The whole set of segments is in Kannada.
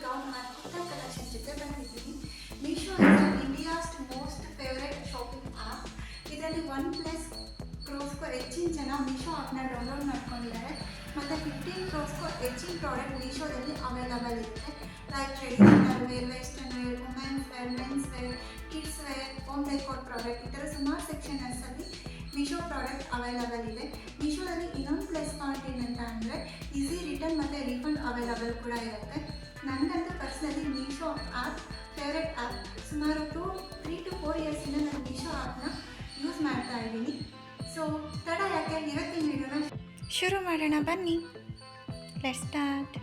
ಗೌನ್ ಮತ್ತು ಕುರ್ತಾ ಕಲೆಕ್ಷನ್ ಜೊತೆ ಬಂದಿದ್ದೀನಿ. Meesho India's most favourite shopping app. ಇದರಲ್ಲಿ 1+ ಕ್ರೋರ್ಸ್ಗೂ ಹೆಚ್ಚಿನ ಜನ ಮೀಶೋ ಆ್ಯಪ್ನ ಡೌನ್ಲೋಡ್ ಮಾಡ್ಕೊಂಡಿದ್ದಾರೆ ಮತ್ತು 15 ಕ್ರೋರ್ಸ್ಗೂ ಹೆಚ್ಚಿನ ಪ್ರಾಡಕ್ಟ್ ಮೀಶೋದಲ್ಲಿ ಅವೈಲಬಲ್ ಇರುತ್ತೆ. Like traditional wear, western wear, women's wear, men's wear, kids wear, home decor product, ಈ ಥರ ಸುಮಾರು ಸೆಕ್ಷನ್ಸಲ್ಲಿ ಮೀಶೋ ಪ್ರಾಡಕ್ಟ್ ಅವೈಲಬಲ್ ಇದೆ. ಮೀಶೋದಲ್ಲಿ ಇನ್ನೊಂದು ಪ್ಲಸ್ ಪಾಯಿಂಟ್ ಏನಂತ ಅಂದರೆ ಈಸಿ ರಿಟರ್ನ್ ಮತ್ತು ರೀಫಂಡ್ ಅವೈಲಬಲ್ ಕೂಡ ಇರುತ್ತೆ. ನನಗಂತೂ personally Meesho app favourite app. ಸುಮಾರು 3 to 4 ಇಯರ್ಸಿಂದ ನಾನು ಮೀಶೋ ಆ್ಯಪ್ನ ಯೂಸ್ ಮಾಡ್ತಾ ಇದ್ದೀನಿ. ಸೊ ತಡ ಯಾಕೆ, ಇವತ್ತಿನ ವಿಡಿಯೋನ ಶುರು ಮಾಡೋಣ ಬನ್ನಿ. Let's start.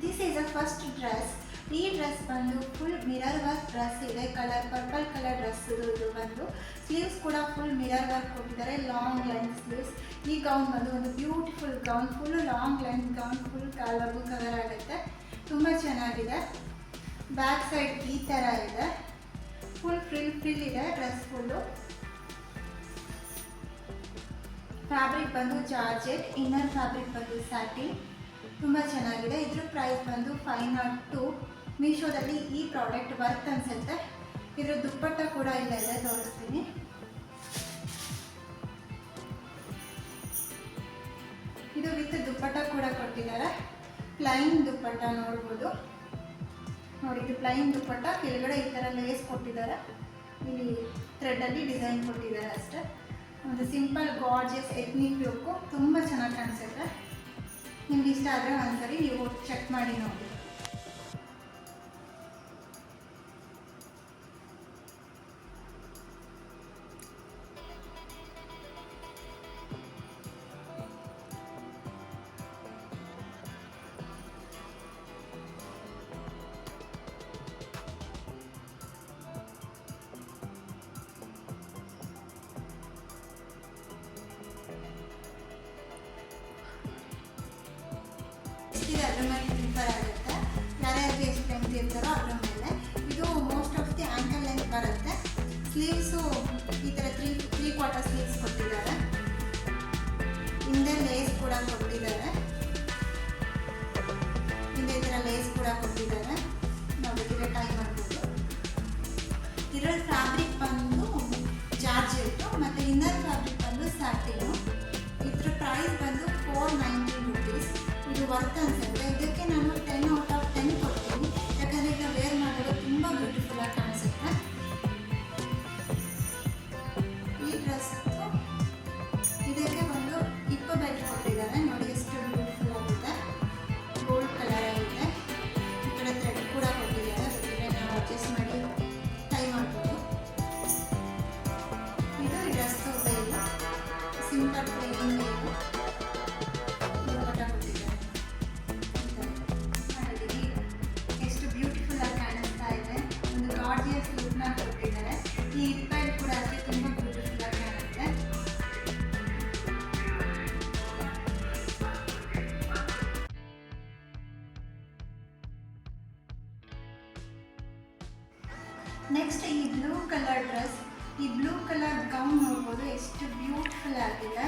This is a first dress. ಈ ಡ್ರೆಸ್ ಬಂದು ಫುಲ್ ಮಿರರ್ ವರ್ಕ್ ಡ್ರೆಸ್ ಇದೆ. ಪರ್ಪಲ್ ಕಲರ್ ಡ್ರೆಸ್ ಇದು ಬಂದು ಸ್ಲೀವ್ಸ್ ಕೂಡ ಫುಲ್ ಮಿರರ್ ವರ್ಕ್ ಕೊಟ್ಟಿದ್ದಾರೆ, ಲಾಂಗ್ ಲೆಂತ್ ಸ್ಲೀವ್ಸ್. ಈ ಗೌನ್ ಬಂದು ಒಂದು beautiful gown, full long length gown, full ಕಾಲ್ವರೆಗೂ ಕವರ್ ಆಗುತ್ತೆ. ತುಂಬ ಚೆನ್ನಾಗಿದೆ. ಬ್ಯಾಕ್ ಸೈಡ್ ಈ ಥರ ಇದೆ, ಫುಲ್ ಫ್ರಿಲ್ ಇದೆ ಡ್ರೆಸ್ ಫುಲ್ಲು. ಫ್ಯಾಬ್ರಿಕ್ ಬಂದು ಜಾರ್ಜೆಟ್, ಇನ್ನರ್ ಫ್ಯಾಬ್ರಿಕ್ ಬಂದು ಸ್ಯಾಟಿನ್. ತುಂಬ ಚೆನ್ನಾಗಿದೆ. ಇದ್ರ ಪ್ರೈಸ್ ಬಂದು 502. ಮೀಶೋದಲ್ಲಿ ಈ ಪ್ರಾಡಕ್ಟ್ ವರ್ತ್ ಅನಿಸುತ್ತೆ. ಇದ್ರ ದುಪ್ಪಟ್ಟ ಕೂಡ ಇಲ್ಲ ಇದೆ, ತೋರಿಸ್ತೀನಿ. ಇದು ವಿತ್ ದುಪ್ಪಟ್ಟ ಕೂಡ ಕೊಟ್ಟಿದ್ದಾರೆ. ಪ್ಲೈನ್ ದುಪ್ಪಟ್ಟ ನೋಡ್ಬೋದು. ನೋಡಿ, ಇದು ಪ್ಲೈನ್ ದುಪ್ಪಟ್ಟ, ಕೆಳಗಡೆ ಈ ಥರ ಲೇಸ್ ಕೊಟ್ಟಿದ್ದಾರೆ, ಇಲ್ಲಿ ಥ್ರೆಡ್ಡಲ್ಲಿ ಡಿಸೈನ್ ಕೊಟ್ಟಿದ್ದಾರೆ ಅಷ್ಟೇ. ಒಂದು ಸಿಂಪಲ್ ಗಾರ್ಜಿಯಸ್ ಎಥ್ನಿಕ್ ಲುಕ್ಕು, ತುಂಬ ಚೆನ್ನಾಗಿ ಕಾಣಿಸುತ್ತೆ. ನಿಮ್ಗೆ ಇಷ್ಟ ಆದರೆ ಒಂದ್ಸರಿ ನೀವು ಚೆಕ್ ಮಾಡಿ ನೋಡಿ. ಅದ್ರ ಮೇಲೆ ಪ್ರಿಫರ್ ಆಗುತ್ತೆ. ಯಾರ್ಯಾರಿಗೆ ಎಷ್ಟು ಲೆಂತ್ ಇರ್ತಾರೋ ಅದ್ರ ಮೇಲೆ. ಇದು most of the ankle length ಬರುತ್ತೆ. ಸ್ಲೀವ್ಸು ಈ ಥರ 3/4 ಸ್ಲೀವ್ಸ್ ಕೊಟ್ಟಿದ್ದಾರೆ. ಹಿಂದೆ ಲೇಸ್ ಕೂಡ ಕೊಟ್ಟಿದ್ದಾರೆ. ಹಿಂದೆ ಈ ಥರ ಲೇಸ್ ಕೂಡ ಕೊಟ್ಟಿದ್ದಾರೆ. ನಾವು ಬೇಕಿದ್ರೆ ಟ್ರೈ ಮಾಡ್ಬೋದು. ಇದರ ಫ್ಯಾಬ್ರಿಕ್ ಬಂದು ಜಾರ್ಜೆಟ್ಟು ಮತ್ತು ಇನ್ನರ್ ಫ್ಯಾಬ್ರಿಕ್ ಬಂದು ಸ್ಯಾಟಿನು. ಇದ್ರ ಪ್ರೈಸ್ ಬಂದು 490 rupees. ಇದು ವರ್ತ್ ಅನ್ಸುತ್ತೆ. ಇದಕ್ಕೆ ನಾನು 10/10 ಕೊಡ್ತೀನಿ, ಯಾಕಂದರೆ ಈಗ ವೇರ್ ಮಾಡೋದು ತುಂಬ ಬ್ಯೂಟಿಫುಲ್ಲಾಗಿ ಕಾಣಿಸುತ್ತೆ. ಈ ಡ್ರೆಸ್ ಇದಕ್ಕೆ ಒಂದು ಹಿಪ್ ಬೆಲ್ಟ್ ಕೊಟ್ಟಿದ್ದಾರೆ. ನೋಡಿ ಎಷ್ಟು ಬ್ಯೂಟಿಫುಲ್ ಆಗಿದೆ, ಗೋಲ್ಡ್ ಕಲರ್ ಆಗಿದೆ. ಈ ಕಡೆ ಥ್ರೆಡ್ ಕೂಡ ಕೊಟ್ಟಿದ್ದಾರೆ, ಬೇಕಿದ್ರೆ ನಾವು ಅಡ್ಜಸ್ಟ್ ಮಾಡಿ ಟ್ರೈ ಮಾಡ್ಬೋದು. ಇದು ಈ dress wear, simple plane wear. ಈ ಹಿಪ್ಪೆಲ್ ಕೂಡ ಅಷ್ಟೇ ತುಂಬ ಬ್ಯೂಟಿಫುಲ್ ಆಗಿ ಕಾಣುತ್ತೆ. ನೆಕ್ಸ್ಟ್ ಈ ಬ್ಲೂ ಕಲರ್ ಡ್ರೆಸ್, ಈ ಬ್ಲೂ ಕಲರ್ ಗೌನ್ ನೋಡ್ಬೋದು ಎಷ್ಟು ಬ್ಯೂಟಿಫುಲ್ ಆಗಿದೆ.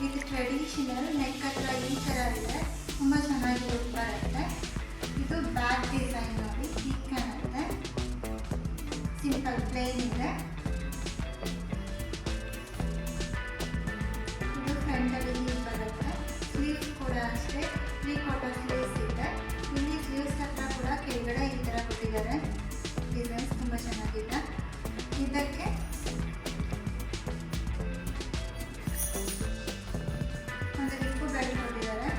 ಇದು ಟ್ರೆಡಿಷನಲ್, ನೆಕ್ ಹತ್ರ ಈ ಥರ ಇದೆ, ತುಂಬ ಚೆನ್ನಾಗಿ ಲುಕ್ ಬರುತ್ತೆ. ಇದು ಬ್ಯಾಕ್ ಡಿಸೈನ್ ನೋಡಿ ಹೀಗೆ ಕಾಣುತ್ತೆ. ಸಿಂಪಲ್ ಪ್ಲೇನ್ ಇದೆ. ಇದು ಫ್ರಂಟಲ್ಲಿ ಹೀಗೆ ಬರುತ್ತೆ. ಸ್ಲೀವ್ಸ್ ಕೂಡ ಅಷ್ಟೇ 3/4 ಸ್ಲೀವ್ಸ್ ಇದೆ. ಇಲ್ಲಿ ಸ್ಲೀವ್ಸ್ ಹತ್ರ ಕೂಡ ಕೆಳಗಡೆ ಈ ಥರ ಕೊಟ್ಟಿದ್ದಾರೆ. ಡಿಸೈನ್ಸ್ ತುಂಬ ಚೆನ್ನಾಗಿದೆ. ಇದಕ್ಕೆ ಒಂದು ಹಿಪ್ಪು ಬೆಲ್ಟ್ ಕೊಟ್ಟಿದ್ದಾರೆ.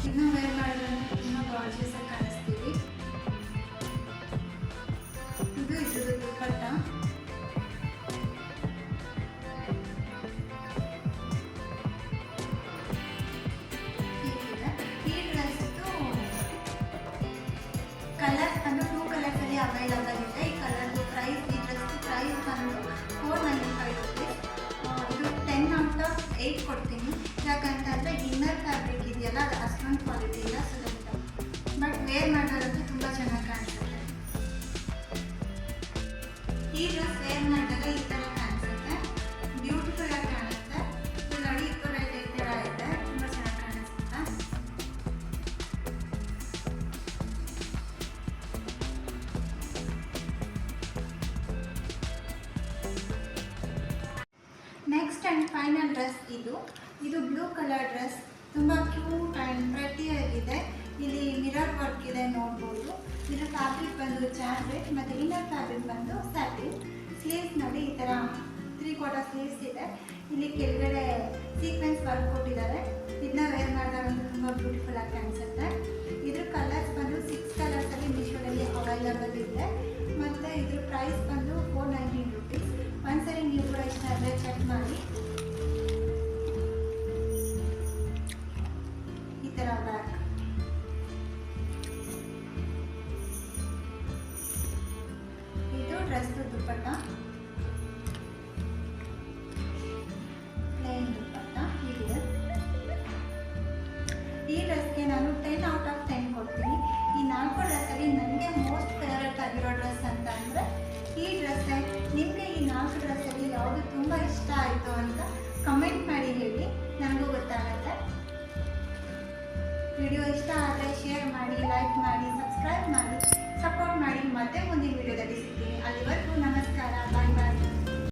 ಇನ್ನೂ ವೇರ್ ಮಾಡಿದ್ರೆ ತುಂಬ ಗಾರ್ಜಿಯಸ್ ಆಗಿ ಕಾಣಿಸ್ತೀವಿ. ಇದು ಇದ್ರದ್ದು ದುಪ್ಪಟ್ಟ. ಹೀಗಿದೆ. ಈ ಡ್ರೆಸ್ದು ಕಲರ್ ಬಂದು 2 ಕಲರ್ಸಲ್ಲಿ ಅವೈಲಬಲ್ ಇದೆ. ಈ ಕಲರ್ದು ಪ್ರೈಸ್, ಈ ಡ್ರೆಸ್ದು ಪ್ರೈಸ್ ಬಂದು 495 rupees. ಇದು 10/8 ಕೊಡ್ತೀನಿ. ಯಾಕಂತಂದರೆ ಇನ್ನರ್ ಫ್ಯಾಬ್ರಿಕ್ ಇದೆಯಲ್ಲ, ಅದು ಅಷ್ಟೊಂದು ಕ್ವಾಲಿಟಿ ಇಲ್ಲ, ಬಟ್ ವೇರ್ ಮಾಡೋದಂತೂ ತುಂಬ ಚೆನ್ನಾಗಿ ಕಾಣಿಸುತ್ತೆ. ಈ ಡ್ರೆಸ್ ವೇರ್ ಮಾಡಿದಾಗ ಈ ಥರ ಕಾಣಿಸುತ್ತೆ, ಬ್ಯೂಟಿಫುಲ್ ಆಗಿ ಕಾಣುತ್ತೆ. ಇದು ನೋಡಿ ಇಕ್ವಲೈಟ್ ಈ ಥರ ಇದೆ, ತುಂಬ ಚೆನ್ನಾಗಿ ಕಾಣಿಸುತ್ತೆ. ನೆಕ್ಸ್ಟ್ ಆ್ಯಂಡ್ ಫೈನಲ್ ಡ್ರೆಸ್ ಇದು ಬ್ಲೂ ಕಲರ್ ಡ್ರೆಸ್, ತುಂಬ ಕ್ಯೂಟ್ ಆ್ಯಂಡ್ ಪ್ರೆಟಿ ಆಗಿದೆ. ಇಲ್ಲಿ ಮಿರರ್ ವರ್ಕ್ ಇದೆ ನೋಡ್ಬೋದು. ಇದು ಫ್ಯಾಬ್ರಿಕ್ ಬಂದು ಜಾರ್ಜೆಟ್ ಮತ್ತು ಇನ್ನರ್ ಫ್ಯಾಬ್ರಿಕ್ ಬಂದು ಸ್ಯಾಟಿನ್. ಸ್ಲೀವ್ಸ್ ನೋಡಿ ಈ ಥರ 3/4 ಸ್ಲೀವ್ಸ್ ಇದೆ. ಇಲ್ಲಿ ಕೆಳಗಡೆ ಸೀಕ್ವೆನ್ಸ್ ವರ್ಕ್ ಕೊಟ್ಟಿದ್ದಾರೆ. ಇದನ್ನ ವೇರ್ ಮಾಡಿದಾಗ ತುಂಬ ಬ್ಯೂಟಿಫುಲ್ ಆಗಿ ಕಾಣಿಸುತ್ತೆ. ಇದ್ರ ಕಲರ್ಸ್ ಬಂದು 6 ಕಲರ್ಸಲ್ಲಿ ಮೀಶೋದಲ್ಲಿ ಅವೈಲಬಲ್ ಇದೆ. ಮತ್ತು ಇದ್ರ ಪ್ರೈಸ್ ಬಂದು 419 ರುಪೀಸ್. ಒಂದ್ಸರಿ ನೀವು ಕೂಡ ಇಷ್ಟ ಆದರೆ ಚೆಕ್ ಮಾಡಿ. ಈ ಥರ ಬ್ಯಾಗ್, ಇದು ಡ್ರೆಸ್ದು ದುಪ್ಪಟ್ಟ, ಪ್ಲೇನ್ ದುಪ್ಪಟ್ಟ ಹೀಗಿದೆ. ಈ ಡ್ರೆಸ್ಗೆ ನಾನು 10 ಔಟ್ ಆಫ್ 10 ಕೊಡ್ತೀನಿ. ಈ 4 ಡ್ರೆಸ್ಸಲ್ಲಿ ನನಗೆ ಮೋಸ್ಟ್ ಫೇವರೇಟ್ ಆಗಿರೋ ಡ್ರೆಸ್ ಅಂತ ಅಂದರೆ ಈ ಡ್ರೆಸ್ಸೇ. ನಿಮಗೆ ಈ 4 ಡ್ರೆಸ್ಸಲ್ಲಿ ಯಾವುದು ತುಂಬ ಇಷ್ಟ ಆಯಿತು ಅಂತ ಕಮೆಂಟ್ ಮಾಡಿ ಹೇಳಿ, ನನಗೂ ಗೊತ್ತಾಗುತ್ತೆ. ವಿಡಿಯೋ ಇಷ್ಟ ಆದರೆ ಶೇರ್ ಮಾಡಿ, ಲೈಕ್ ಮಾಡಿ, ಸಬ್ಸ್ಕ್ರೈಬ್ ಮಾಡಿ, ಸಪೋರ್ಟ್ ಮಾಡಿ. ಮತ್ತೆ ಮುಂದಿನ ವಿಡಿಯೋದಲ್ಲಿ ಸಿಗ್ತೀನಿ. ಅಲ್ಲಿವರೆಗೂ ನಮಸ್ಕಾರ, ಬಾಯ್ ಬಾಯ್.